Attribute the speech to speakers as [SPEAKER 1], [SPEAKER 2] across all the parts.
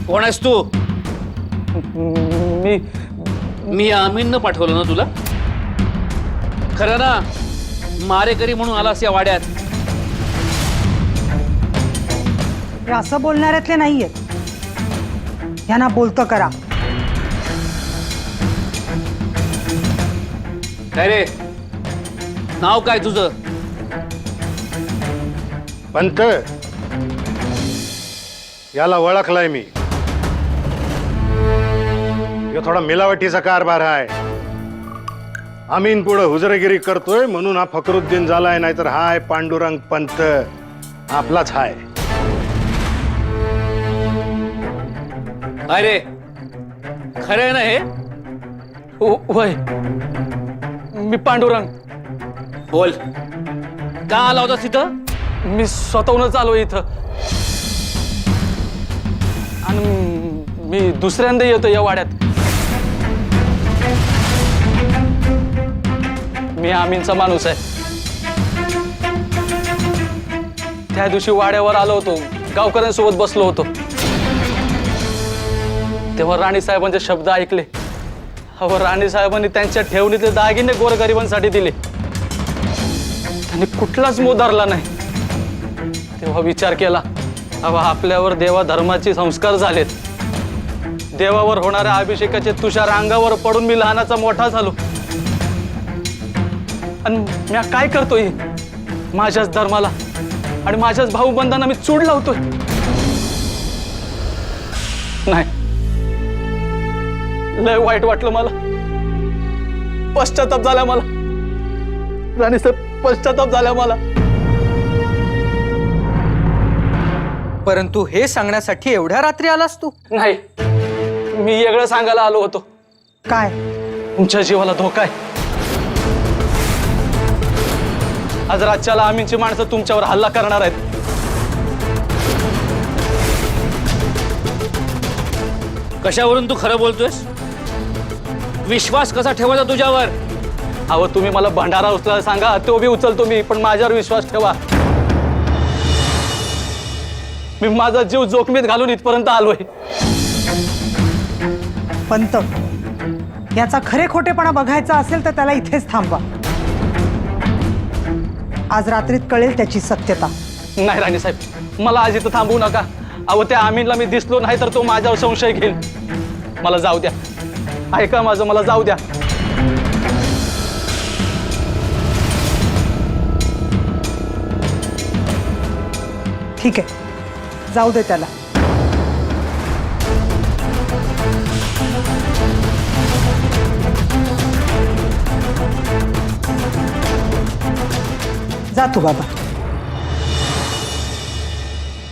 [SPEAKER 1] कोण आहेस तू?
[SPEAKER 2] मी
[SPEAKER 1] मी आमीननं पाठवलं ना तुला? खरं ना, मारेकरी म्हणून आलास या वाड्यात?
[SPEAKER 3] हे असं बोलणाऱ्यातले नाहीयेत. यांना बोलतं करा.
[SPEAKER 1] काय रे, नाव काय तुझं?
[SPEAKER 4] पंत, याला ओळखलाय मी. यो थोडा मिलावटीचा कारभार आहे. आमीन पुढे हुजरेगिरी करतोय म्हणून हा फकरुद्दीन झालाय, नाहीतर हाय पांडुरंग पंत आपलाच हाय.
[SPEAKER 1] अरे खरं आहे ना हे?
[SPEAKER 2] वय मी पांडुरंग.
[SPEAKER 1] बोल, का आला होतास तिथं?
[SPEAKER 2] मी स्वतःहूनच आलो इथं आणि मी दुसऱ्यांदा येतो या वाड्यात. मी आमीनचा माणूस आहे. त्या दिवशी वाड्यावर आलो होतो, गावकऱ्यांसोबत बसलो होतो, तेव्हा राणी साहेबांचे शब्द ऐकले. अहो, राणी साहेबांनी त्यांच्या ठेवणीतले दागिने गोरगरिबांसाठी दिले. त्यांनी कुठलाच मोह धरला नाही. तेव्हा विचार केला, अहो आपल्यावर देवा धर्माचे संस्कार झालेत. देवावर होणाऱ्या अभिषेकाचे तुषार अंगावर पडून मी लहानाचा मोठा झालो. आणि मी काय करतोय? माझ्याच धर्माला आणि माझ्याच भाऊबंधांना मी चूड लावतोय. नाही, लय वाईट वाटलं मला. पश्चाताप झाला मला. राणी साहेब, पश्चाताप झाला मला.
[SPEAKER 5] परंतु हे सांगण्यासाठी एवढ्या रात्री आलास तू?
[SPEAKER 2] नाही, मी वेगळं सांगायला आलो होतो.
[SPEAKER 3] काय?
[SPEAKER 2] तुमच्या जीवाला धोका आहे. आज राज्याला आमीनची माणसं तुमच्यावर हल्ला करणार आहेत.
[SPEAKER 1] कशावरून तू खरं बोलतोयस? विश्वास कसा ठेवायचा तुझ्यावर?
[SPEAKER 2] अहो, तुम्ही मला भंडारा उचलायला सांगा, तो बी उचलतो मी, पण माझ्यावर विश्वास ठेवा. मी माझा जीव जोखमीत घालून इथपर्यंत आलोय.
[SPEAKER 3] पंत, याचा खरे खोटेपणा बघायचा असेल तर त्याला इथेच थांबवा. आज रात्रीत कळेल त्याची सत्यता.
[SPEAKER 2] नाही राणी साहेब, मला आज इथं थांबवू नका. अहो, त्या आमीनला मी दिसलो नाही तर तो माझ्यावर संशय घेईल. मला जाऊ द्या. ऐका माझं, मला जाऊ द्या.
[SPEAKER 3] ठीक आहे, जाऊ दे त्याला. जा तू बाबा.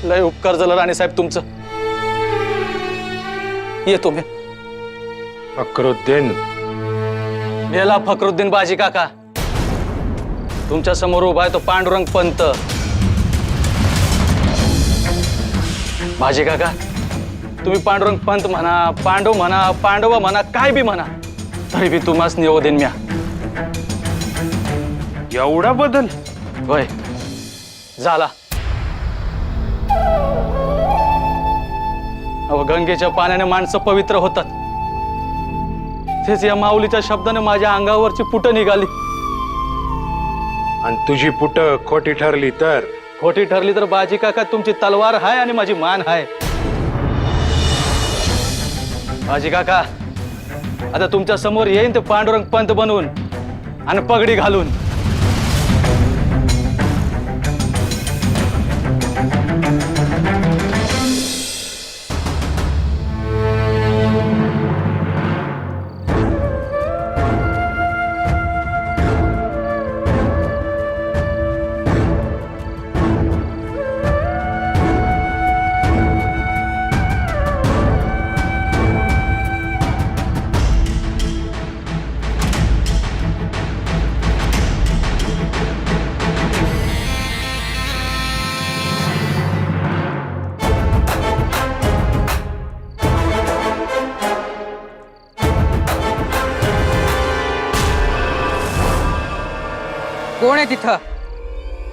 [SPEAKER 2] लय उपकार झालं राणी साहेब तुमचं. येतो मी.
[SPEAKER 4] फकरुद्दीन,
[SPEAKER 2] गेला फकरुद्दीन बाजी काका. तुमच्या समोर उभा आहे तो पांडुरंग पंत. बाजी काका, तुम्ही पांडुरंग पंत म्हणा, पांडव म्हणा, पांडव म्हणा, काय बी म्हणा, तरी बी तुम्हाच निवेदन म्या.
[SPEAKER 4] एवढा बदल?
[SPEAKER 2] होय, झाला. अहो, गंगेच्या पाण्याने माणसं पवित्र होतात. तेच या माऊलीच्या शब्दाने माझ्या अंगावरची पुटं निघाली.
[SPEAKER 4] आणि तुझी पुट खोटी ठरली तर?
[SPEAKER 2] खोटी ठरली तर बाजी काका तुमची तलवार आहे आणि माझी मान आहे. बाजी काका, आता तुमच्या समोर येईन ते पांडुरंग पंत बनवून आणि पगडी घालून.
[SPEAKER 5] कोण आहे तिथं?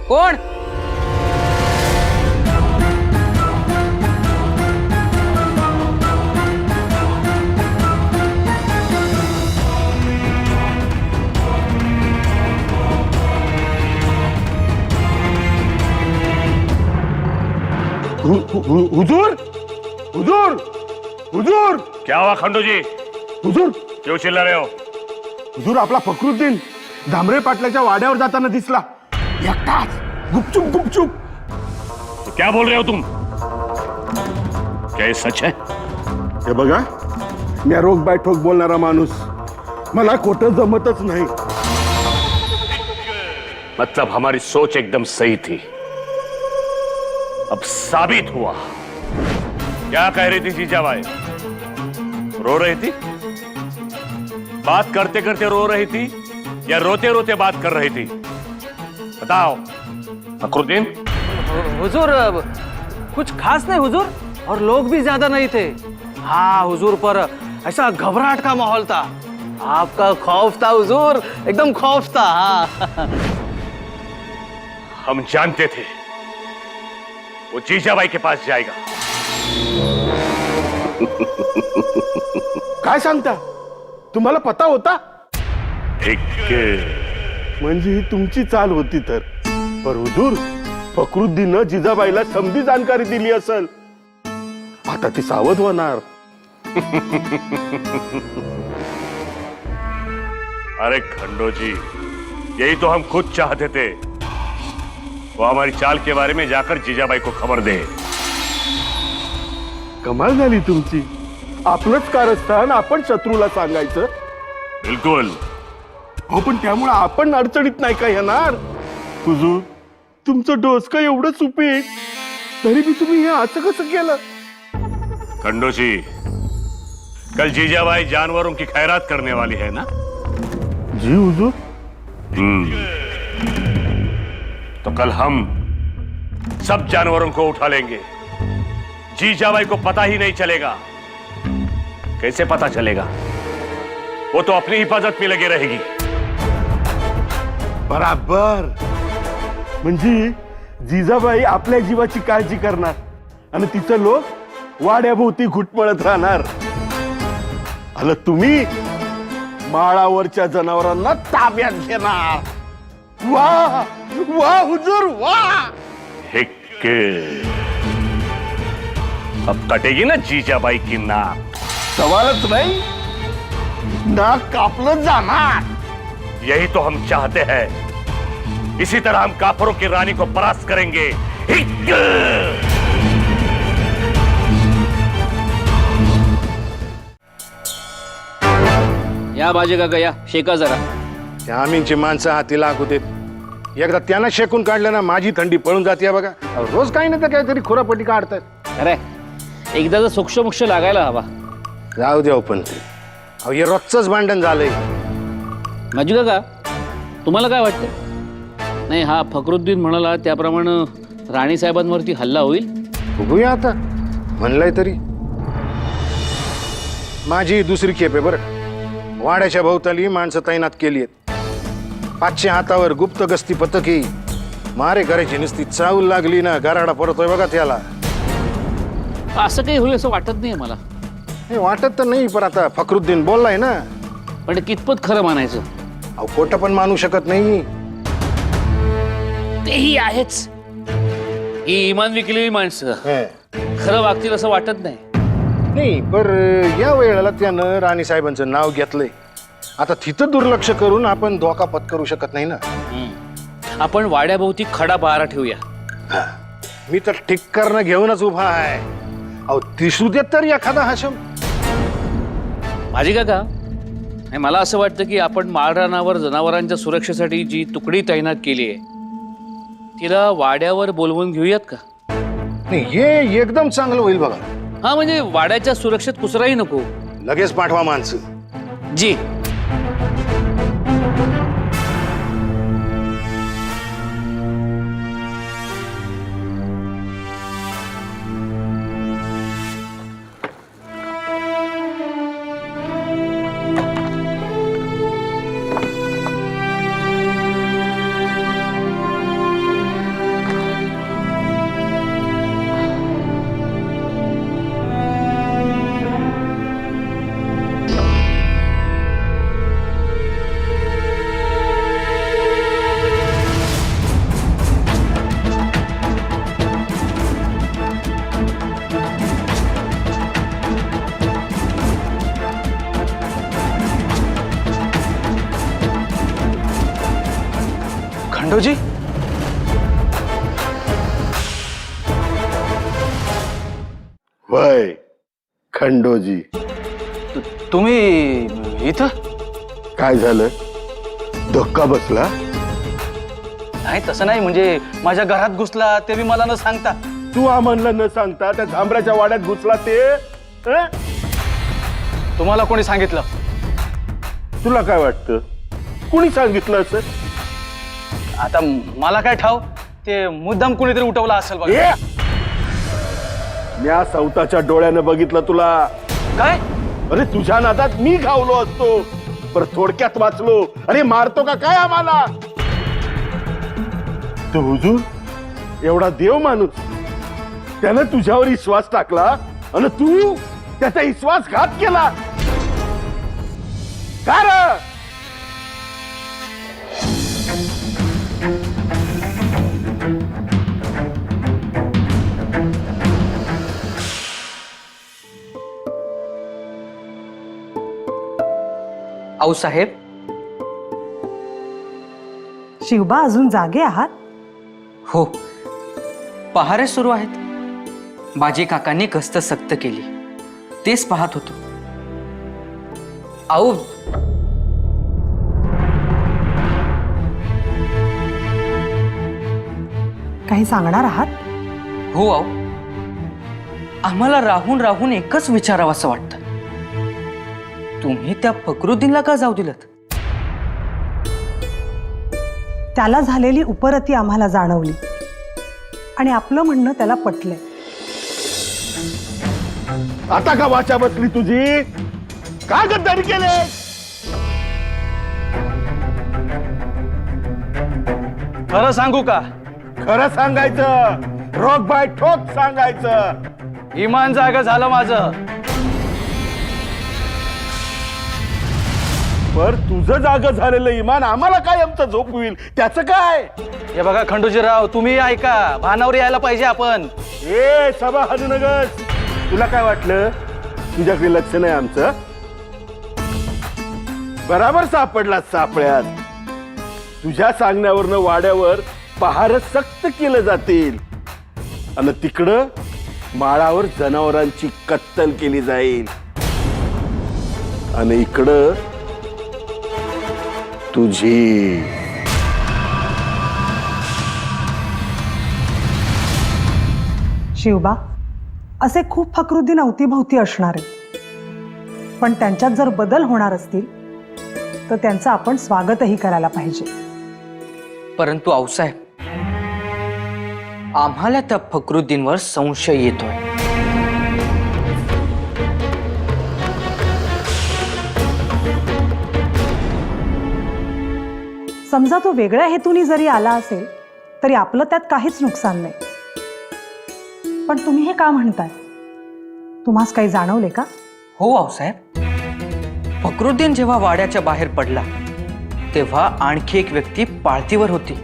[SPEAKER 5] कोण?
[SPEAKER 4] हुजूर हुजूर हुजूर
[SPEAKER 6] क्या हुआ खंडू जी?
[SPEAKER 4] हुजूर
[SPEAKER 6] क्यों चिल्ला रहे हो?
[SPEAKER 4] हुजूर आपला फकरुद्दीन धामरे पाटलाच्या वाड्यावर जाताना दिसला एकटाच गुपचूप गुपचूप.
[SPEAKER 6] तो क्या बोल रहे हो तुम? क्या ये सच है?
[SPEAKER 4] हे बघा मी रोग बैठोक बोलणारा माणूस, मला खोटं जमतच नाही.
[SPEAKER 6] मतलब हमारी सोच एकदम सही थी. अब साबित हुआ. क्या कह रही थी जीजाबाई? रो रही थी? बात करते करते रो रही थी या रोते रोते बात कर रही थी? बताओ फखरुद्दीन.
[SPEAKER 2] हुजूर कुछ खास नहीं हुजूर, और लोग भी ज्यादा नहीं थे. हाँ हुजूर, पर ऐसा घबराहट का माहौल था. आपका खौफ था हुजूर, एकदम खौफ था. हाँ
[SPEAKER 6] हम जानते थे वो जीजाबाई के पास जाएगा.
[SPEAKER 4] काय सांगता? तुम्हाला पता होता?
[SPEAKER 6] एक
[SPEAKER 4] म्हणजे ही तुमची चाल होती तर. पर हुजूर फकरुद्दीन जिजाबाईला समधी जानकारी दिली असेल, आता ती सावध होणार.
[SPEAKER 6] अरे खंडो जी, यही तो हम खुद चाहते थे. वो हमारी चाल के बारे में जाकर जीजाबाई को खबर दे.
[SPEAKER 4] कमाल झाली तुमची. आपलंच कारस्थान आपण शत्रूला सांगायचं.
[SPEAKER 6] बिल्कुल.
[SPEAKER 4] हो पण त्यामुळे आपण अडचणीत नाही का येणार? हुजूर तुमचं डोसकं एवढं सुपीक, तरी भी तुम्ही हे असं कसं केलं?
[SPEAKER 6] खंडो जी, कल जीजाबाई जानवरों की खैरात करने वाली है ना?
[SPEAKER 4] जी हुजूर.
[SPEAKER 6] तो कल हम सब जानवरों को उठा लेंगे. जीजाबाई को पता ही नहीं चलेगा. कैसे पता चलेगा? वो तो अपनी हिफाजत में लगी रहेगी.
[SPEAKER 4] बराबर. म्हणजे जिजाबाई आपल्या जीवाची काळजी करणार आणि तिचं लोक वाड्याभोवती घुटमळत राहणार. आलं तुम्ही माळावरच्या जनावरांना ताब्यात घेणार. वाह वाह हुजूर वाह.
[SPEAKER 6] हिक. अब कटेगी ना जीजाबाई की नाक.
[SPEAKER 4] सवालच नाही, नाक कापलं जाणार.
[SPEAKER 6] यही तो हम चाहते हैं. इसी तरह हम काफरों की रानी को परास्त करेंगे. हिक.
[SPEAKER 1] या बाजे काका या, शेका जरा.
[SPEAKER 4] त्या आमीनची माणसं हाती लागू देत. एकदा त्यांना शेकून काढलं ना माझी थंडी पळून जाते बघा. अहो, रोज काही नाही तर काहीतरी खुरापटी काढतात.
[SPEAKER 1] अरे एकदाचा सोक्षमोक्ष लागायला हवा.
[SPEAKER 4] जाऊ द्या पण ते. अहो हे रोजच भांडण झालंय.
[SPEAKER 1] माझी काका, तुम्हाला काय वाटतं? नाही, हा फकरुद्दीन म्हणाला त्याप्रमाणे राणी साहेबांवरती हल्ला होईल.
[SPEAKER 4] बघूया आता. म्हणलंय तरी. माझी दुसरी खेप आहे बरं. वाड्याच्या भोवताली माणसं तैनात केली आहेत. 500 हातावर गुप्त गस्ती पथकी. मारे करायची नुसती चावल लागली ना गराडा पडतोय बघा त्याला.
[SPEAKER 1] असं काही होईल असं वाटत नाही मला.
[SPEAKER 4] हे वाटत तर नाही, पण आता फकरुद्दीन बोललाय ना.
[SPEAKER 1] पण कितपत खरं मानायचं?
[SPEAKER 4] अहो खोटं पण मानू शकत नाही.
[SPEAKER 1] तेही आहेच. ही इमान विकलेली माणसं
[SPEAKER 4] हे.
[SPEAKER 1] खरं वागतील असं वाटत नाही.
[SPEAKER 4] नाही पर या वेळेला त्यानं राणी साहेबांचं नाव घेतलंय. आता तिथं दुर्लक्ष करून आपण धोका पत्करू शकत नाही ना.
[SPEAKER 1] आपण वाड्याभोवती खडा पहारा ठेवूया.
[SPEAKER 4] मी तर ठिक्करनं घेऊनच उभा आहे. अहो दिसू देत तर एखादा हाशम.
[SPEAKER 1] माझी काका, आणि मला असं वाटतं की आपण माळरानावर जनावरांच्या सुरक्षेसाठी जी तुकडी तैनात केली आहे तिला वाड्यावर बोलवून घेऊयात का?
[SPEAKER 4] नाही हे एकदम चांगलं होईल बघा.
[SPEAKER 1] हा म्हणजे वाड्याच्या सुरक्षेत कुसराही नको.
[SPEAKER 4] लगेच पाठवा माणसं.
[SPEAKER 1] जी.
[SPEAKER 2] खंडोजी,
[SPEAKER 4] वय खंडोजी,
[SPEAKER 2] तुम्ही इथं?
[SPEAKER 4] काय झालं? धक्का बसला?
[SPEAKER 2] नाही तसं नाही, म्हणजे माझ्या घरात घुसला ते बी मला न सांगता.
[SPEAKER 4] तू आम्हाला न सांगता त्या झांबऱ्याच्या वाड्यात घुसला ते हं?
[SPEAKER 2] तुम्हाला कोणी सांगितलं?
[SPEAKER 4] तुला काय वाटतं कुणी सांगितलं असं?
[SPEAKER 2] आता मला काय ठाव, ते मुद्दाम कोणीतरी उठवला असेल बघा.
[SPEAKER 4] ए! म्या सवताच्या डोळ्यानं बघितलं तुला.
[SPEAKER 2] काय?
[SPEAKER 4] अरे तुझ्या नादात मी घावलो असतो, पर थोडक्यात वाचलो. अरे मारतो का काय आम्हाला? तो हुजूर एवढा देव माणूस, त्यानं तुझ्यावर विश्वास टाकला आणि तू त्याचा विश्वासघात केला का रे?
[SPEAKER 5] आऊसाहेब,
[SPEAKER 3] शिवबा अजून जागे आहात?
[SPEAKER 5] हो, पहारे सुरू आहेत. बाजी काकांनी गस्त सक्त केली, तेच पाहत होतो. आऊ,
[SPEAKER 3] काही सांगणार आहात?
[SPEAKER 5] हो आऊ, आम्हाला राहून राहून एकच विचारावं वाटतं. तुम्ही त्या फकरुद्दीनला का जाऊ दिलत?
[SPEAKER 3] त्याला झालेली उपरती आम्हाला जाणवली आणि आपलं म्हणणं त्याला पटलंय.
[SPEAKER 4] आता का वाचा बसली तुझी? का गद्दारी केले?
[SPEAKER 2] खरं सांगू का?
[SPEAKER 4] खरं सांगायचं, रोग बाय ठोक सांगायचं.
[SPEAKER 2] इमान जागा झालं माझं.
[SPEAKER 4] पर तुझं जाग झालेलं इमान आम्हाला काय आमचं झोप होईल त्याचं काय?
[SPEAKER 2] हे बघा खंडोजीराव, तुम्ही ऐका, भानावर यायला पाहिजे आपण.
[SPEAKER 4] ए सभा हनुनगस, तुला काय वाटलं तुझ्याकडे लक्ष नाही आमचं? बराबर सापडला सापळ्यात. तुझ्या सांगण्यावरनं वाड्यावर पहार सक्त केलं जातील आणि तिकडं माळावर जनावरांची कत्तल केली जाईल आणि इकडं तुझी.
[SPEAKER 3] शिवबा, असे खूप फकरुद्दीन अवतीभोवती असणार आहे, पण त्यांच्यात जर बदल होणार असतील तर त्यांचं आपण स्वागतही करायला पाहिजे.
[SPEAKER 5] परंतु आऊसाहेब, आम्हाला त्या फकरुद्दीनवर संशय येतोय.
[SPEAKER 3] समजा तो वेगळ्या हेतूने जरी आला असेल तरी आपलं त्यात काहीच नुकसान नाही. पण तुम्ही हे का म्हणताय? तुम्हास काही जाणवले का?
[SPEAKER 5] हो आऊसाहेब, फकरुद्दीन जेव्हा वाड्याच्या बाहेर पडला तेव्हा आणखी एक व्यक्ती पाळतीवर होती.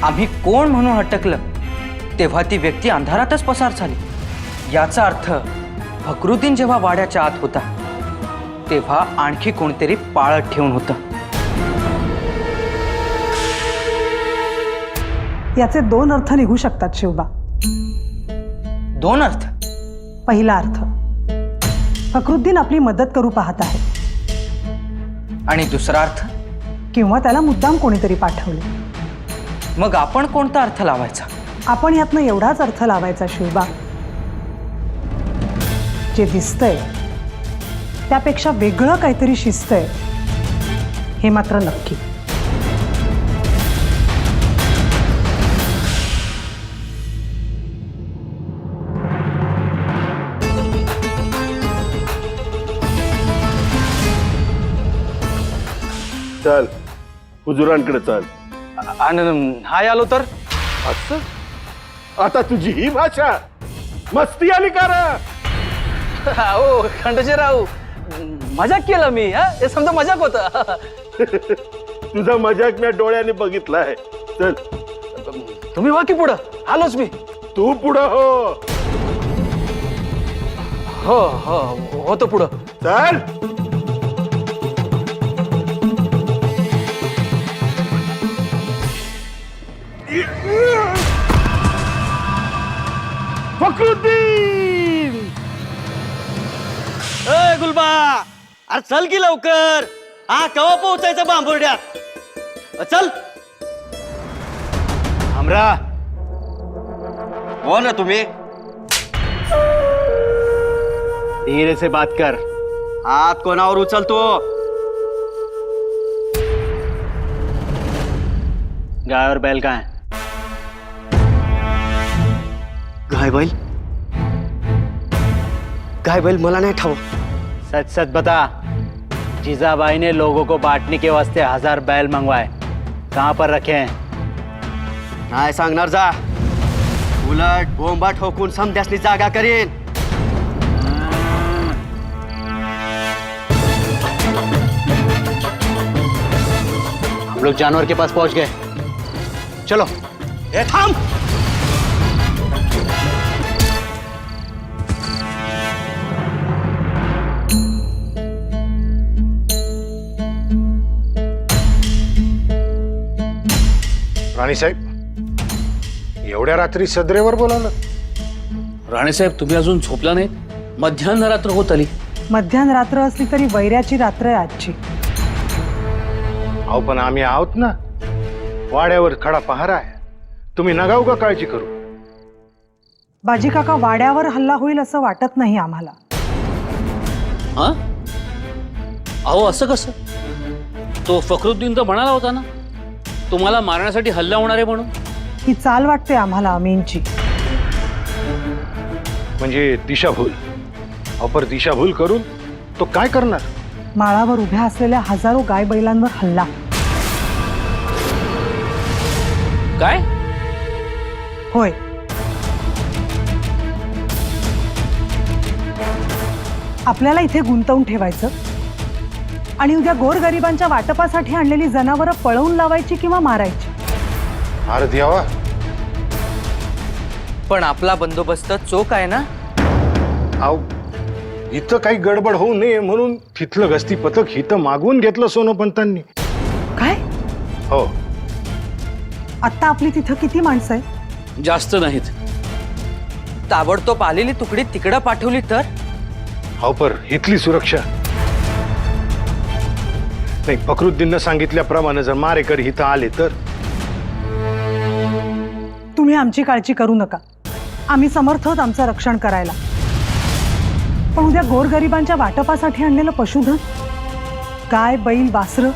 [SPEAKER 5] आम्ही कोण म्हणून हटकलं तेव्हा ती व्यक्ती अंधारातच पसार झाली. याचा अर्थ फकरुद्दीन जेव्हा वाड्याच्या आत होता तेव्हा आणखी कोणतरी पाळत ठेवून होतं.
[SPEAKER 3] याचे दोन अर्थ निघू शकतात शिवबा.
[SPEAKER 5] दोन अर्थ?
[SPEAKER 3] पहिला अर्थ, फकरुद्दीन आपली मदत करू पाहत आहे.
[SPEAKER 5] आणि दुसरा अर्थ?
[SPEAKER 3] किंवा त्याला मुद्दाम कोणीतरी पाठवले.
[SPEAKER 5] मग आपण कोणता अर्थ लावायचा?
[SPEAKER 3] आपण यातनं एवढाच अर्थ लावायचा शिवबा, जे दिसतंय त्यापेक्षा वेगळं काहीतरी शिजतंय हे मात्र नक्की.
[SPEAKER 4] चल हुजुरांकडे चल.
[SPEAKER 2] आणि हाय आलो तर?
[SPEAKER 4] असं आता तुझी ही भाषा मस्ती आली का रे?
[SPEAKER 2] हो खंडोजीराव, मजाक केलं मी. हे समजा मजाक होत.
[SPEAKER 4] तुझा मजाक मी डोळ्याने बघितलाय. चल
[SPEAKER 2] तुम्ही वा की पुढं, आलोच मी.
[SPEAKER 4] तू पुढं हो.
[SPEAKER 2] हो हो होतो पुढं.
[SPEAKER 4] चल. फखरुद्दीन!
[SPEAKER 7] ए गुलबा, अरे चल की लवकर. हा केव्हा पोहोचायचं बांबुर्ड्यात? चल.
[SPEAKER 4] हमरा
[SPEAKER 7] कोण रे तुम्ही?
[SPEAKER 4] धीरे से बात कर.
[SPEAKER 7] हात कोणावर उचलतो?
[SPEAKER 4] गाय और बैल कहाँ है?
[SPEAKER 7] गाय बैल? गाय बैल मला नाही ठाव.
[SPEAKER 8] सच सच बता. जीजाबाई ने लोगों को बांटने के वास्ते 1000 बैल मंगवाए. कहाँ पर रखे हैं?
[SPEAKER 7] नाही सांगणार जा. उलट बोंबा ठोकून समध्यासनी जागा करीन.
[SPEAKER 8] हम लोग जानवर के पास पहुंच गए. चलो.
[SPEAKER 7] ए थांब.
[SPEAKER 4] राणीसाहेब, एवढ्या रात्री सदरेवर बोलावलं?
[SPEAKER 1] राणेसाहेब, तुम्ही अजून झोपला नाही? मध्यान्ह रात्र होत आली.
[SPEAKER 3] मध्यान्ह रात्र असली तरी वैऱ्याची रात्र आहे आजची.
[SPEAKER 4] अहो पण आम्ही आहोत ना. वाड्यावर खडा पहारा आहे. तुम्ही नगाऊ का काळजी करू?
[SPEAKER 3] बाजी काका, वाड्यावर हल्ला होईल असं वाटत नाही आम्हाला.
[SPEAKER 1] हा? अहो असं कसं? तो फखरुद्दीन तर म्हणाला होता ना तुम्हाला मारण्यासाठी हल्ला होणार आहे म्हणून.
[SPEAKER 3] ही चाल वाटते आम्हाला अमीनची.
[SPEAKER 4] म्हणजे दिशाभूल. अपर दिशाभूल करून तो काय करणार?
[SPEAKER 3] माळावर उभ्या असलेल्या हजारो गाय बैलांवर हल्ला.
[SPEAKER 1] काय?
[SPEAKER 3] होय. आपल्याला इथे गुंतवून ठेवायचं आणि उद्या गोरगरिबांच्या वाटपासाठी आणलेली जनावरं पळवून लावायची किंवा मारायची.
[SPEAKER 4] अरे देवा,
[SPEAKER 5] पण आपला बंदोबस्त चोख आहे ना.
[SPEAKER 4] अहो इथं काही गडबड होऊ नये म्हणून तिथलं गस्ती पथक इथं मागवून घेतलं सोनोपंतांनी.
[SPEAKER 3] काय?
[SPEAKER 4] हो.
[SPEAKER 3] आत्ता आपली तिथं किती माणसं आहेत?
[SPEAKER 1] जास्त नाहीत.
[SPEAKER 5] ताबडतोब आलेली तुकडी तिकडं पाठवली तर?
[SPEAKER 4] हो, पर इथली सुरक्षा नाही. फखरुद्दीननं सांगितल्याप्रमाणे जर मारेकरी इथं आले तर?
[SPEAKER 3] तुम्ही आमची काळजी करू नका. आम्ही समर्थ आहोत आमचं रक्षण करायला. पण उद्या गोरगरिबांच्या वाटपासाठी आणलेलं पशुधन, गाय बैल वासरं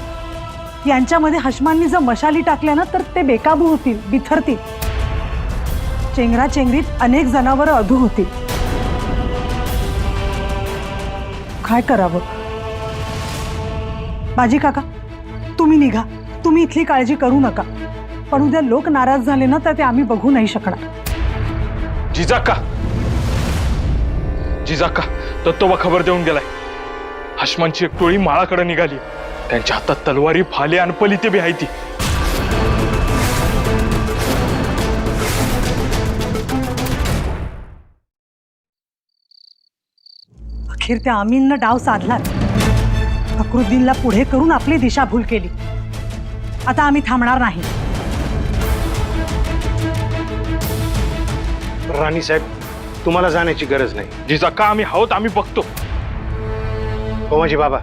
[SPEAKER 3] यांच्यामध्ये हशमांनी जर मशाली टाकल्या ना तर ते बेकाबू होतील, बिथरतील. चेंगराचेंगरीत अनेक जनावरं अधू होतील. काय करावं? बाजी काका, तुम्ही निघा. तुम्ही इथली काळजी करू नका. पण उद्या लोक नाराज झाले ना तर ते आम्ही बघू नाही शकणार.
[SPEAKER 9] जिजाक्का, जिजाक्का, दत्तोबा खबर देऊन गेलाय. हशमांची एक टोळी माळाकडे निघाली. त्यांच्या हातात तलवारी, भाले आणि पलिते बी आहे ती.
[SPEAKER 3] अखेर त्या अमीननं डाव साधला. फखरुद्दीनला पुढे करून आपली दिशाभूल केली. आता आम्ही थांबणार नाही.
[SPEAKER 4] राणीसाहेब, तुम्हाला जाण्याची गरज नाही.
[SPEAKER 9] जिजाक्का, आम्ही आहोत, आम्ही बघतो.
[SPEAKER 4] कोमाजी बाबा,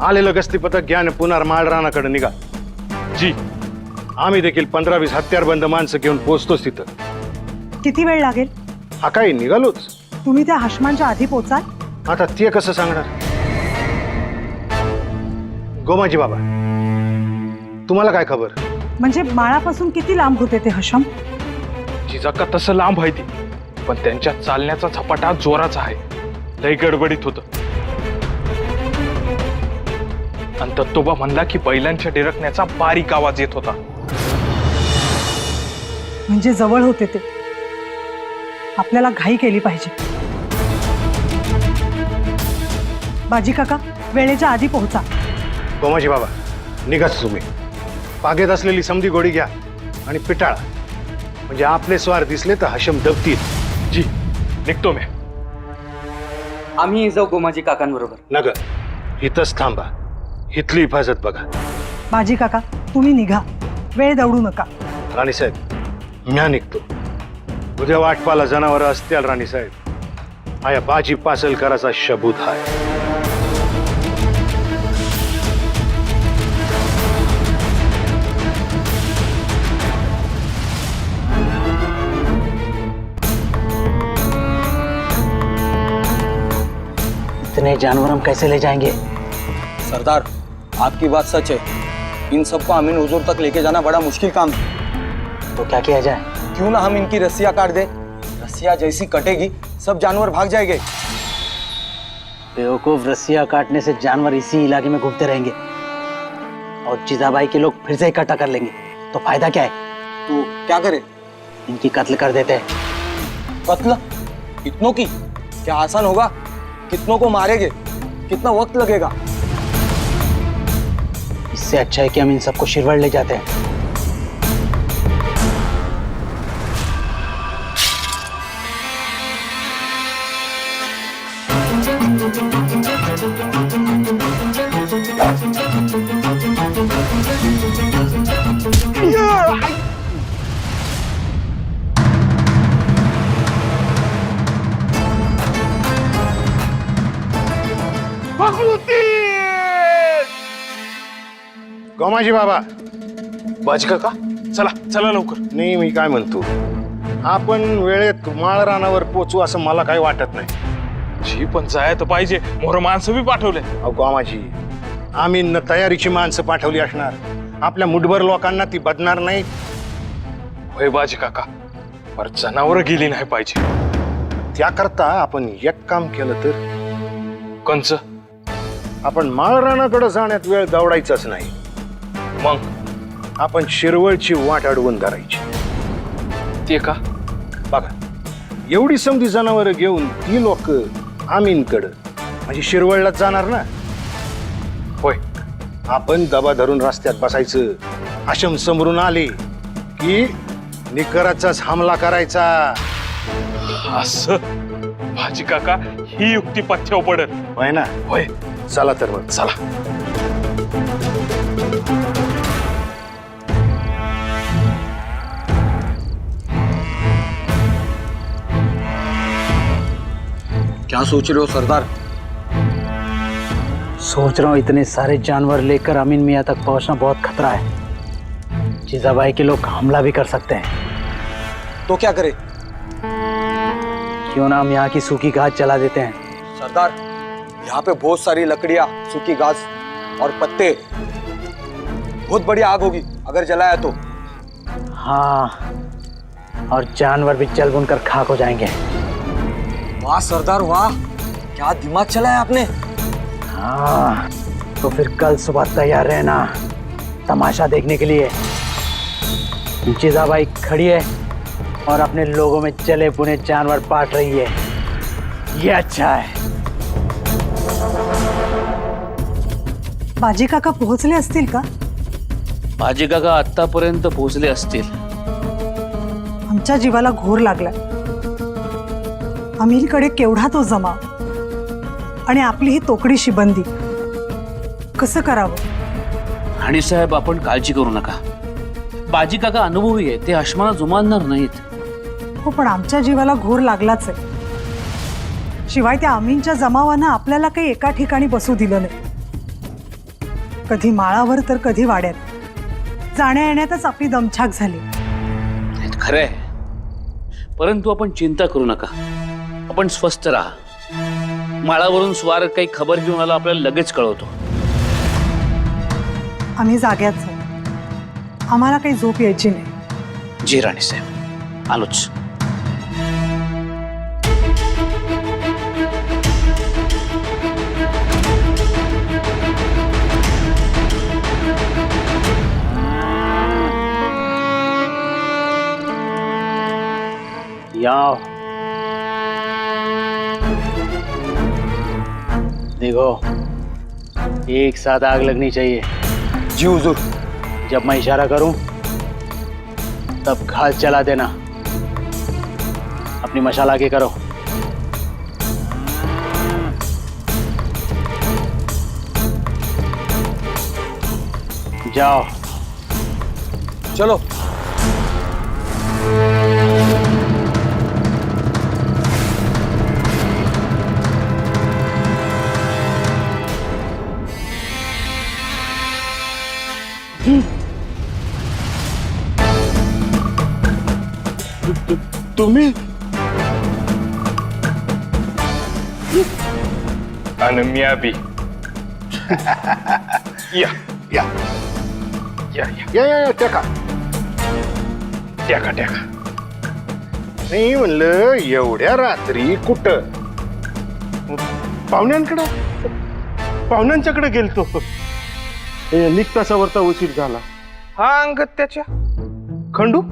[SPEAKER 4] आलेलं गस्ती पथक घ्या आणि पुन्हा माळरानाकडे निघा.
[SPEAKER 9] जी.
[SPEAKER 4] आम्ही देखील 15-20 हत्यारबंद माणसं घेऊन पोहोचतोच तिथं.
[SPEAKER 3] किती वेळ लागेल?
[SPEAKER 4] हा काही निघालोच.
[SPEAKER 3] तुम्ही त्या हशमांच्या आधी पोचाल?
[SPEAKER 4] आता ते कसं सांगणार? गोमाजी बाबा, तुम्हाला काय खबर?
[SPEAKER 3] म्हणजे माळापासून किती लांब होते ते हशम?
[SPEAKER 9] जिजाक्का, तसं लांब आहे ती, पण त्यांच्या चालण्याचा झपाटा जोराचा आहे. लय गडबडीत होतं. आणि दत्तोबा म्हणला की बैलांच्या डिरकण्याचा बारीक आवाज येत होता.
[SPEAKER 3] म्हणजे जवळ होते ते. आपल्याला घाई केली पाहिजे. बाजी काका, वेळेच्या आधी पोहोचा.
[SPEAKER 4] गोमाजी बाबा, निघाच तुम्ही. पागेत असलेली समधी गोडी घ्या आणि पिटाळा. म्हणजे आपले स्वार दिसले तर हशम दबतील.
[SPEAKER 9] जी, निघतो मी.
[SPEAKER 5] आम्ही जाऊ गोमाजी काकांबरोबर.
[SPEAKER 4] नगर, इथंच थांबा. इथली हिफाजत बघा.
[SPEAKER 3] बाजी काका, तुम्ही निघा. वेळ दवडू नका.
[SPEAKER 4] राणीसाहेब म्या निघतो. उद्या वाटपाला जनावर असतील राणीसाहेब. हा या बाजी पासलकराचा शबूत आहे.
[SPEAKER 8] इतने जानवर हम कैसे ले जाएंगे?
[SPEAKER 2] सरदार, आपकी बात सच है. इन सबको अमीन हुजूर तक लेके जाना बड़ा मुश्किल काम है.
[SPEAKER 8] तो क्या किया जाए?
[SPEAKER 2] क्यों ना हम इनकी रस्सियां काट दे. रस्सियां जैसी कटेगी सब जानवर भाग जाएंगे.
[SPEAKER 8] बेवकूफ, रस्सियां काटने से जानवर इसी इलाके में घूमते रहेंगे और जीजाबाई के लोग फिर से इकट्ठा कर लेंगे. तो फायदा क्या है?
[SPEAKER 2] तो क्या करे?
[SPEAKER 8] इनकी कत्ल कर देते हैं.
[SPEAKER 2] कत्ल? कितनों की? क्या आसान होगा? कितनों को मारेंगे? कितना वक्त लगेगा?
[SPEAKER 8] इससे अच्छा है कि हम इन सबको शिरवड़ ले जाते हैं.
[SPEAKER 4] गोमाजी बाबा,
[SPEAKER 9] बाजी काका, चला चला लवकर.
[SPEAKER 4] नाही मी काय म्हणतो, आपण वेळेत माळ रानावर पोचू असं मला काही वाटत नाही.
[SPEAKER 9] जी पण जायचं पाहिजे. मोर माणसं बी पाठवले.
[SPEAKER 4] अहो गोमाजी, आम्ही तयारीची माणसं पाठवली असणार. आपल्या मुठभर लोकांना ती बदणार नाही.
[SPEAKER 9] होय बाजी काका, पर जनावर गेली नाही पाहिजे.
[SPEAKER 4] त्याकरता आपण एक काम केलं तर,
[SPEAKER 9] कंच
[SPEAKER 4] आपण माळ रानाकडे जाण्यात वेळ दवडायचाच नाही.
[SPEAKER 9] मग
[SPEAKER 4] आपण शिरवळची वाट अडवून धरायची.
[SPEAKER 9] ते का?
[SPEAKER 4] बघा, एवढी समधी जनावर घेऊन ती लोक आमीनकडं म्हणजे शिरवळलाच जाणार ना.
[SPEAKER 9] होय.
[SPEAKER 4] आपण दबा धरून रस्त्यात बसायचं. आशम समरून आले की निकराचाच हमला करायचा.
[SPEAKER 9] असं बाजी काका, ही युक्ती पथ्यावर पडत.
[SPEAKER 4] होय ना?
[SPEAKER 9] होय.
[SPEAKER 4] चला तर मग.
[SPEAKER 9] चला.
[SPEAKER 2] क्या सोच रहे हो सरदार?
[SPEAKER 8] सोच रहा हूँ इतने सारे जानवर लेकर अमीन मियाँ तक पहुँचना बहुत खतरा है. जीजाबाई के लोग हमला भी कर सकते हैं.
[SPEAKER 2] तो क्या करे?
[SPEAKER 8] क्यों ना हम यहाँ की सूखी घास जला देते हैं.
[SPEAKER 2] सरदार, यहाँ पे बहुत सारी लकड़ियाँ, सूखी घास और पत्ते. बहुत बड़ी आग होगी अगर जलाया तो.
[SPEAKER 8] हाँ, और जानवर भी जल भुन कर खाक हो जाएंगे.
[SPEAKER 2] वाह सरदार वाह, क्या दिमाग चलाया आपने.
[SPEAKER 8] हाँ, तो फिर कल सुबह तैयार रहना तमाशा देखने के लिए. जीजाबाई खड़ी है और अपने लोगों में जले पुने जानवर बांट रही है. ये अच्छा है.
[SPEAKER 3] बाजी काका पोहोचले असतील का?
[SPEAKER 1] बाजी काका आतापर्यंत पोहोचले असतील.
[SPEAKER 3] आमच्या जीवाला घोर लागला. अमीरकडे केवढा तो जमाव आणि आपली ही तोकडी शिबंदी. कसं करावं?
[SPEAKER 1] आणि साहेब, आपण काळजी करू नका. बाजी काका अनुभवी आहे, ते आश्माला जुमानणार नाहीत.
[SPEAKER 3] हो, पण आमच्या जीवाला घोर लागलाच आहे. शिवाय त्या अमीनच्या जमावानं आपल्याला काही एका ठिकाणी बसू दिलं नाही. कधी माळावर तर कधी वाड्यात. जाण्या येण्यातच आपली दमछाक झाली.
[SPEAKER 1] खरंय, परंतु आपण चिंता करू नका. आपण स्वस्थ राहा. माळावरून स्वार काही खबर घेऊन आला, आपल्याला लगेच कळवतो.
[SPEAKER 3] आम्ही जाग्याच आहोत. आम्हाला काही झोप यायची नाही.
[SPEAKER 1] जी राणीसाहेब, आलोच.
[SPEAKER 8] यहाँ देखो, एक साथ आग लगनी चाहिए.
[SPEAKER 2] जी हुजूर.
[SPEAKER 8] जब मैं इशारा करूं तब घास जला देना. अपनी मशाल आगे करो. जाओ.
[SPEAKER 2] चलो.
[SPEAKER 4] तुम्ही
[SPEAKER 9] आणि मी बी या
[SPEAKER 4] या
[SPEAKER 9] या
[SPEAKER 4] या या टेका
[SPEAKER 9] ट्याका ट्याका
[SPEAKER 4] नाही म्हणलं एवढ्या रात्री कुठं पाहुण्यांच्याकडे गेलतो निघतासावरचा उशीर झाला.
[SPEAKER 9] हा अंगत त्याच्या खंडू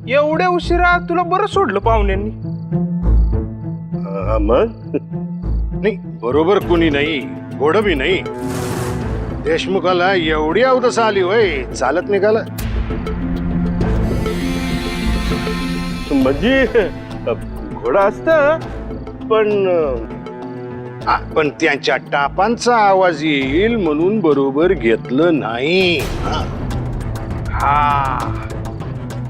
[SPEAKER 9] एवढ्या उशिरा तुला बरं सोडलं पाहुण्यांनी.
[SPEAKER 4] मग नाही बरोबर कुणी नाही गोड बी नाही. देशमुखाला एवढी अवदस आली होय चालत निघाला म्हणजे घोडा असत पण त्यांच्या टापांचा आवाज येईल म्हणून बरोबर घेतलं नाही.
[SPEAKER 9] हा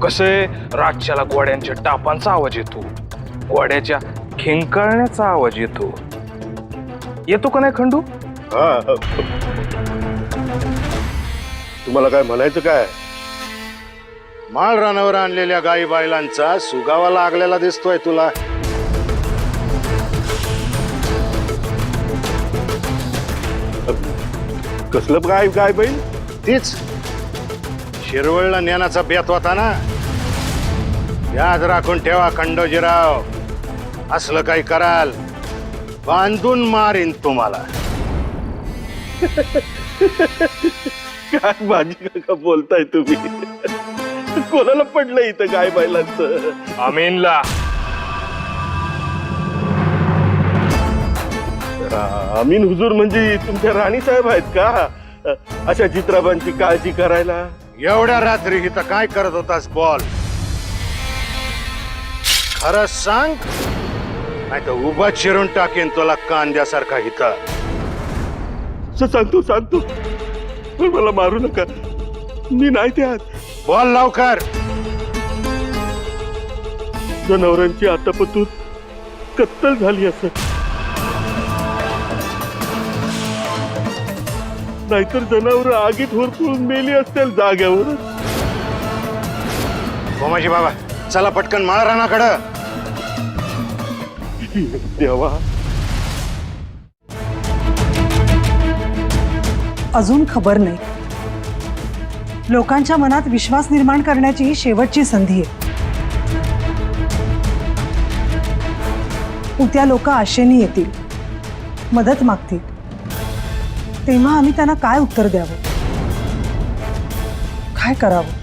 [SPEAKER 9] कसे रातच्याला गोड्यांच्या टापांचा आवाज येतो, गोड्याच्या खिंकाळण्याचा आवाज येतो का नाही खंडू?
[SPEAKER 4] तुम्हाला काय म्हणायचं काय? माळ रानावर आणलेल्या गाई बैलांचा सुगावा लागलेला दिसतोय तुला. कसलं गाय बैल? तीच शिरवळला ज्ञानाचा बेत होता ना. याद राखून ठेवा खंडोजीराव, असलं काही कराल बांधून मारीन तुम्हाला. काय भाजी काका बोलताय तुम्ही? कोणाला पडलं इथं गाय बैलांचं?
[SPEAKER 9] आमीनला.
[SPEAKER 4] अमीन हुजूर म्हणजे तुमच्या राणी साहेब आहेत का? अशा चित्राबांची काळजी करायला? एवढ्या रात्री इथं काय करत होतास बोल? खरंच सांग, नाही तर उभा चिरून टाकेन तुला कांद्यासारखा इथं. सांगतो पण मला मारू नका, मी नाही त्यात. बोल लवकर. जनावरांची आतापासून कत्तल झाली असं, नाहीतर जनावर आगीत होरपळून मेली असतील जाग्यावर. गोमाजी बाबा चला पटकन माळ रानाकडं. देवा,
[SPEAKER 3] अजून खबर नाही. लोकांच्या मनात विश्वास निर्माण करण्याची ही शेवटची संधी आहे. उद्या लोक आशेने येतील, मदत मागतील, तेव्हा आम्ही त्यांना काय उत्तर द्यावं, काय करावं?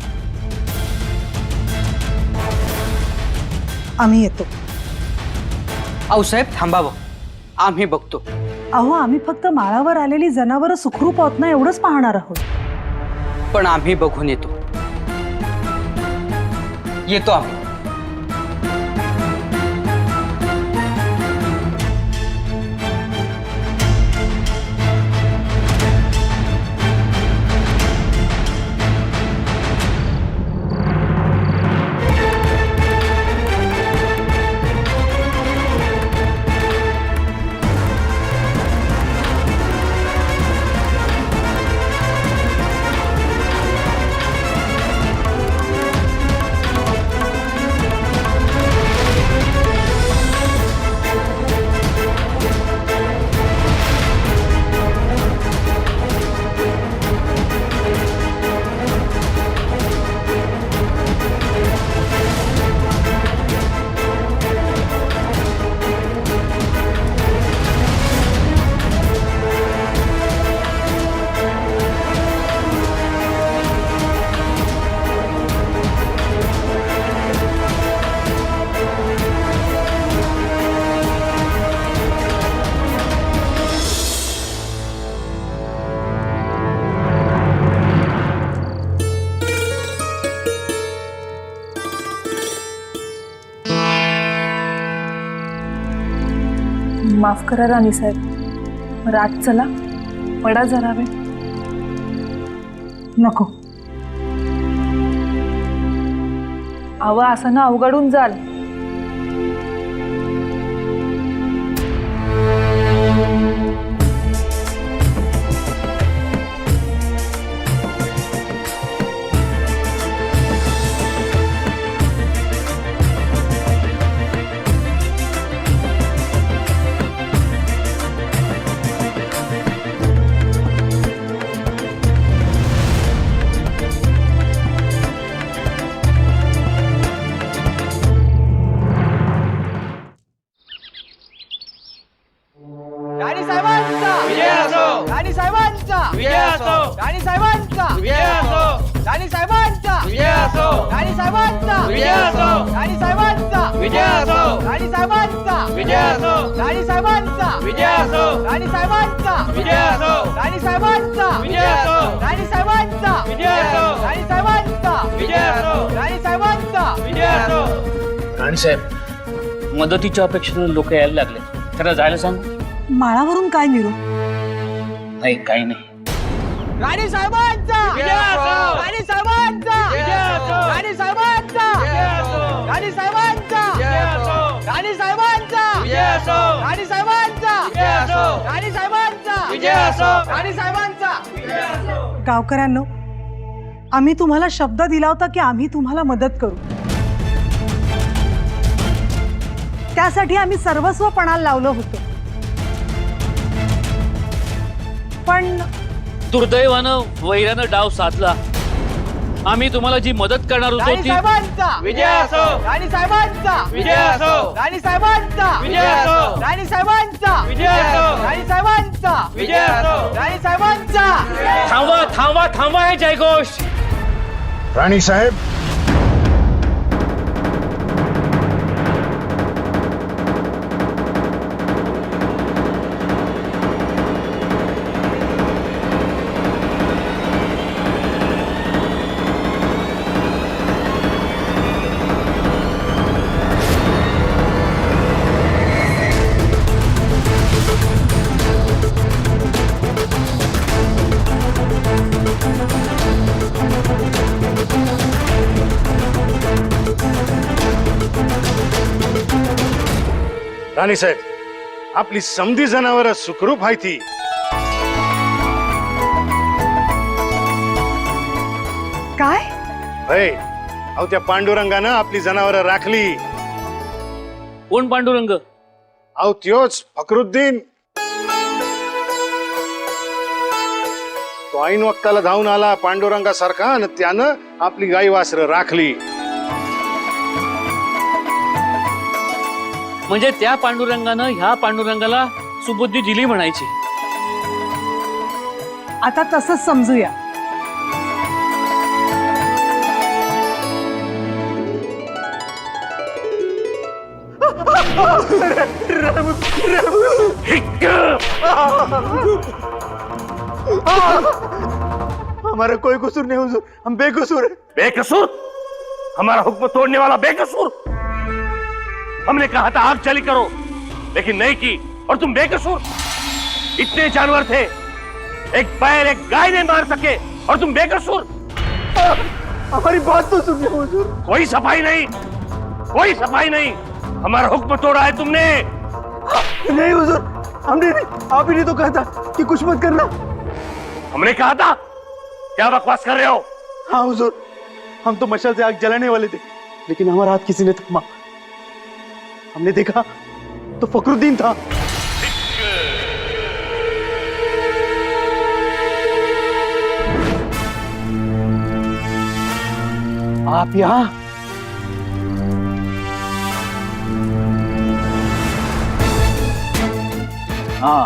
[SPEAKER 3] आम्ही येतो.
[SPEAKER 5] आऊसाहेब थांबावं, आम्ही बघतो.
[SPEAKER 3] अहो, आम्ही फक्त माळावर आलेली जनावरं सुखरूप होत ना एवढंच पाहणार आहोत.
[SPEAKER 5] पण आम्ही बघून येतो आम्ही.
[SPEAKER 10] माफ करा राणी साहेब, रात चला, पडा जरा वेळ.
[SPEAKER 3] नको,
[SPEAKER 10] अव असं ना अवघडून जाल.
[SPEAKER 5] राणी साहेबांचा
[SPEAKER 7] विजय असो.
[SPEAKER 5] राणी साहेबांचा
[SPEAKER 7] विजय असो.
[SPEAKER 5] राणी साहेबांचा
[SPEAKER 7] विजय असो.
[SPEAKER 5] राणी साहेबांचा
[SPEAKER 7] विजय असो.
[SPEAKER 5] राणी साहेबांचा
[SPEAKER 7] विजय असो.
[SPEAKER 5] राणी साहेबांचा
[SPEAKER 7] विजय असो.
[SPEAKER 5] राणी साहेबांचा
[SPEAKER 7] विजय असो.
[SPEAKER 5] राणी साहेबांचा
[SPEAKER 7] विजय असो.
[SPEAKER 5] राणी साहेबांचा
[SPEAKER 7] विजय असो.
[SPEAKER 5] राणी साहेबांचा
[SPEAKER 7] विजय असो.
[SPEAKER 5] राणी साहेबांचा
[SPEAKER 7] विजय असो.
[SPEAKER 5] राणी साहेबांचा
[SPEAKER 7] विजय असो.
[SPEAKER 5] राणी साहेबांचा
[SPEAKER 7] विजय असो.
[SPEAKER 1] राणीसाहेब, मदतीच्या अपेक्षेने लोक यायला लागले. त्यांना जायला सांग.
[SPEAKER 3] माळावरून काय निरोप?
[SPEAKER 1] नाही, काही नाही.
[SPEAKER 5] राणी साहेबांचा
[SPEAKER 7] विजय असो.
[SPEAKER 5] राणी साहेबांचा
[SPEAKER 7] विजय असो.
[SPEAKER 5] राणी साहेबांचा
[SPEAKER 7] विजय असो.
[SPEAKER 5] राणी साहेबांचा
[SPEAKER 7] विजय असो.
[SPEAKER 5] राणी साहेबांचा
[SPEAKER 7] विजय असो.
[SPEAKER 5] राणी साहेबांचा
[SPEAKER 7] विजय असो.
[SPEAKER 5] राणी साहेबांचा
[SPEAKER 7] विजय असो.
[SPEAKER 5] राणी साहेबांचा.
[SPEAKER 3] गावकऱ्यांनो, आम्ही तुम्हाला शब्द दिला होता की आम्ही तुम्हाला मदत करू. त्यासाठी आम्ही सर्वस्व पणाला लावलं होतं. पण
[SPEAKER 1] दुर्दैवानं वैरानं डाव साधला. आम्ही तुम्हाला जी मदत करणार होतो
[SPEAKER 5] राणी
[SPEAKER 1] ती
[SPEAKER 5] साहेबांचा
[SPEAKER 7] विजय असो.
[SPEAKER 5] राणी साहेबांचा
[SPEAKER 7] विजय असो.
[SPEAKER 5] राणी साहेबांचा
[SPEAKER 7] विजय असो.
[SPEAKER 5] राणी साहेबांचा
[SPEAKER 7] विजय असो.
[SPEAKER 5] राणी साहेबांचा
[SPEAKER 7] विजय असो.
[SPEAKER 5] राणी साहेबांचा.
[SPEAKER 1] थांबा थांबा थांबा हे जयघोष.
[SPEAKER 4] राणी साहेब, राणी साहेब, आपली समधी जनावर सुखरूप आहे ती.
[SPEAKER 3] काय?
[SPEAKER 4] होय, अहो त्या पांडुरंगानं आपली जनावर राखली.
[SPEAKER 1] कोण पांडुरंग?
[SPEAKER 4] अहो त्योच फकरुद्दीन. तो ऐन वक्ताला धावून आला पांडुरंगासारखा आणि त्यानं आपली गाई वासरं राखली.
[SPEAKER 1] म्हणजे त्या पांडुरंगानं ह्या पांडुरंगाला सुबुद्धी दिली म्हणायची.
[SPEAKER 3] आता तसंच समजूया.
[SPEAKER 8] हमारा कोई कसूर नहीं हुजूर, हम बेकसूर है.
[SPEAKER 6] बेकसूर? हमारा हुक्म तोड़ने वाला बेकसूर? हमने कहा था आग चली करो, लेकिन नहीं की, और तुम बेकसूर. इतने जानवर थे, एक बैल एक गाय नहीं मार सके, और तुम बेकसूर.
[SPEAKER 8] हमारी बात तो सुनिए हुजूर.
[SPEAKER 6] कोई सफाई नहीं, कोई सफाई नहीं. हमारा हुक्म तोड़ा है तुमने.
[SPEAKER 8] नहीं हुजूर, हमने नहीं, आप ही ने तो कहा था कि कुछ मत करना.
[SPEAKER 6] हमने कहा था? क्या बकवास कर रहे हो?
[SPEAKER 8] हाँ हुजूर, हम तो मशाल से आग जलाने वाले थे, लेकिन हमारा हाथ किसी ने थमा. हमने देखा तो फकरुद्दीन था. आप यहाँ?
[SPEAKER 2] हाँ,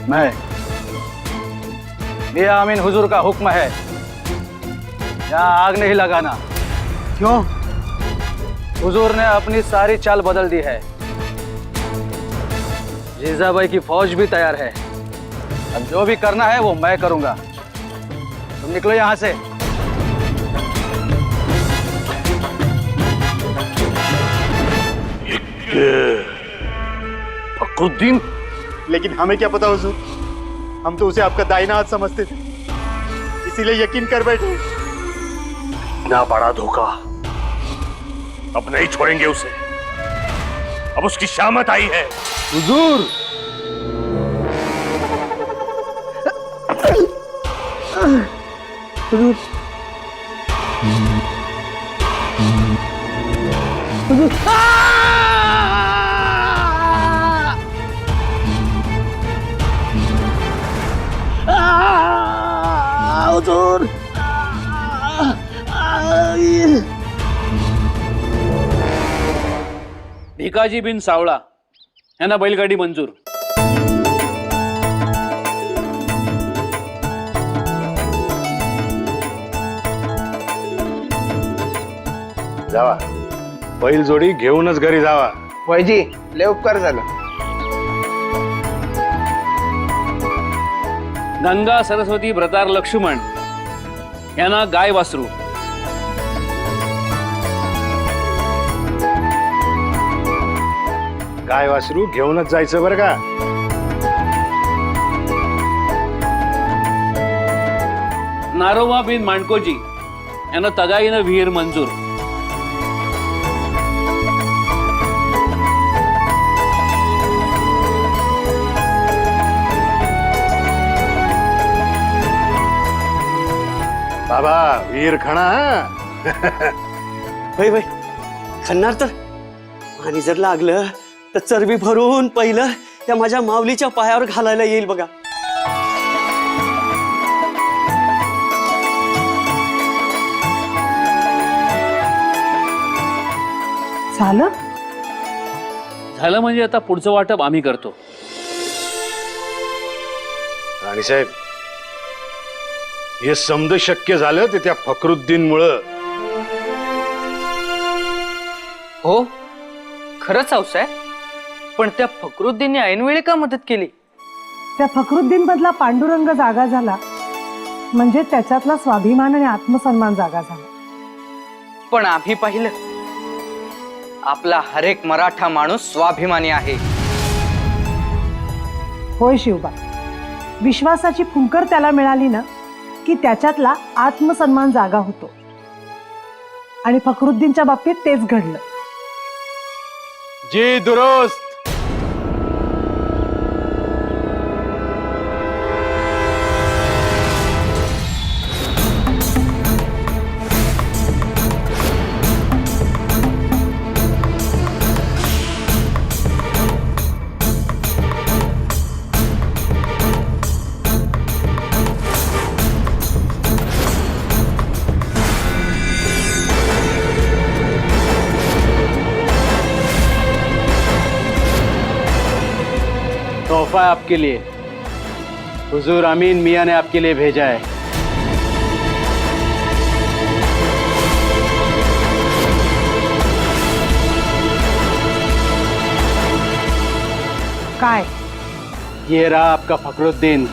[SPEAKER 2] मैं. ये आमीन हुजूर का हुक्म है, यहाँ आग नहीं लगाना.
[SPEAKER 8] क्यों?
[SPEAKER 2] हुजूर ने अपनी सारी चाल बदल दी है. जीजाबाई की फौज भी तैयार है. अब जो भी करना है वो मैं करूंगा. तुम निकलो यहाँ से.
[SPEAKER 6] फकरुद्दीन?
[SPEAKER 8] लेकिन हमें क्या पता हुजूर, हम तो उसे आपका दाहिना हाथ समझते थे, इसीलिए यकीन कर बैठे.
[SPEAKER 6] ना बड़ा धोखा, अब नहीं छोड़ेंगे उसे। अब उसकी शामत आई है।
[SPEAKER 8] हुजूर हुजूर हुजूर हुजूर
[SPEAKER 1] भिकाजी बिन सावळा यांना बैलगाडी मंजूर.
[SPEAKER 4] जावा, बैल जोडी घेऊनच घरी जावा.
[SPEAKER 8] वैजी लय उपकार झालं.
[SPEAKER 1] गंगा सरस्वती ब्रतार लक्ष्मण यांना गाय वासरू.
[SPEAKER 4] गाय वासरू घेऊनच जायचं बरं का.
[SPEAKER 1] नारोबा बिन मांडकोजी यांना तगाईनं विहीर मंजूर.
[SPEAKER 4] बाबा वीर खणा.
[SPEAKER 7] होय होय खणणार तर. आणि जर लागलं तर चरबी भरून पहिलं त्या माझ्या माऊलीच्या पायावर घालायला येईल बघा.
[SPEAKER 3] झालं.
[SPEAKER 1] झालं म्हणजे आता पुढचं वाटप आम्ही करतो.
[SPEAKER 4] राणीसाहेब, हे समज शक्य झालं ते त्या फकरुद्दीनमुळं.
[SPEAKER 5] हो खरंच हौसाय, पण त्या फकरुद्दीनने ऐनवेळी का मदत केली?
[SPEAKER 3] त्या फकरुद्दीन बदला पांडुरंग जागा झाला म्हणजे त्याच्यातला स्वाभिमान आणि आत्मसन्मान जागा झाला.
[SPEAKER 5] पण आम्ही पाहिलं आपला हरेक मराठा माणूस स्वाभिमानी आहे.
[SPEAKER 3] होय शिवबा, विश्वासाची फुंकर त्याला मिळाली ना की त्याच्यातला आत्मसन्मान जागा होतो. आणि फकरुद्दीनच्या बाबतीत तेच घडलं.
[SPEAKER 8] जी दुरुस्त.
[SPEAKER 7] तोहफा है आपके लिए. हुजूर अमीन मियाँ ने आपके लिए भेजा है.
[SPEAKER 3] काय?
[SPEAKER 7] ये रहा आपका फकरुद्दीन.